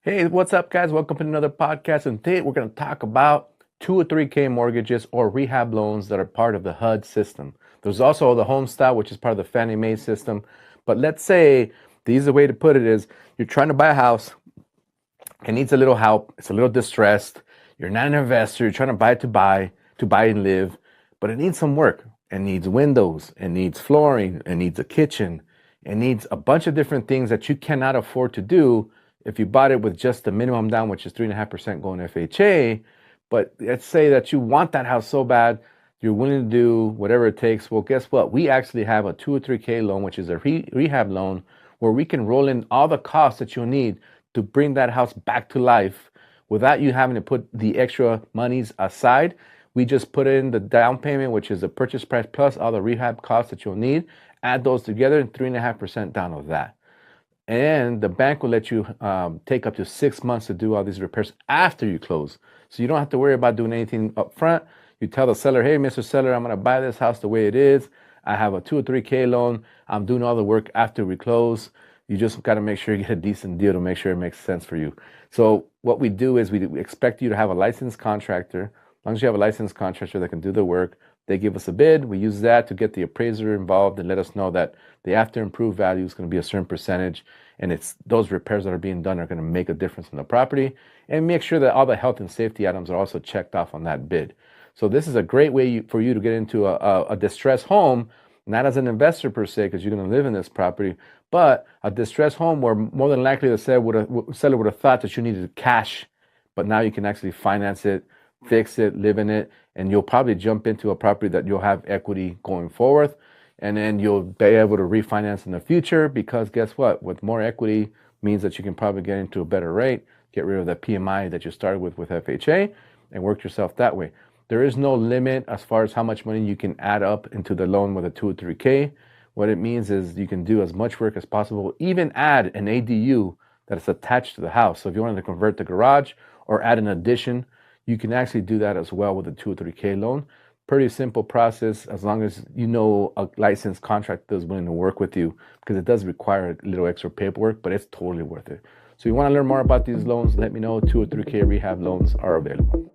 Hey, what's up, guys? Welcome to another podcast. And today we're going to talk about 2 or 3K mortgages or rehab loans that are part of the HUD system. There's also the home style, which is part of the Fannie Mae system. But let's say the easy way to put it is you're trying to buy a house, it needs a little help, it's a little distressed. You're not an investor, you're trying to buy it to buy and live, but it needs some work. It needs windows, it needs flooring, it needs a kitchen, it needs a bunch of different things that you cannot afford to do if you bought it with just the minimum down, which is 3.5% going FHA. But let's say that you want that house so bad, you're willing to do whatever it takes. Well, guess what? We actually have a 2 or 3K loan, which is a rehab loan, where we can roll in all the costs that you'll need to bring that house back to life without you having to put the extra monies aside. We just put in the down payment, which is the purchase price plus all the rehab costs that you'll need, add those together, and 3.5% down of that. And the bank will let you take up to 6 months to do all these repairs after you close. So you don't have to worry about doing anything up front. You tell the seller, hey, Mr. Seller, I'm going to buy this house the way it is. I have a 2 or 3K loan. I'm doing all the work after we close. You just got to make sure you get a decent deal to make sure it makes sense for you. So what we do is we expect you to have a licensed contractor. As long as you have a licensed contractor that can do the work, they give us a bid. We use that to get the appraiser involved and let us know that the after improved value is going to be a certain percentage. And it's those repairs that are being done are going to make a difference in the property, and make sure that all the health and safety items are also checked off on that bid. So this is a great way for you to get into a distressed home, not as an investor per se, because you're going to live in this property, but a distressed home where more than likely the seller would have thought that you needed cash, but now you can actually finance it, fix it, live in it, and you'll probably jump into a property that you'll have equity going forward. And then you'll be able to refinance in the future, because guess what? With more equity means that you can probably get into a better rate, get rid of that PMI that you started with FHA, and work yourself that way. There is no limit as far as how much money you can add up into the loan with a 2 or 3K. What it means is you can do as much work as possible, even add an ADU that is attached to the house. So if you wanted to convert the garage or add an addition, you can actually do that as well with a 2 or 3K loan. Pretty simple process, as long as you know a licensed contractor is willing to work with you, because it does require a little extra paperwork, but it's totally worth it. So you want to learn more about these loans, let me know. 2 or 3K rehab loans are available.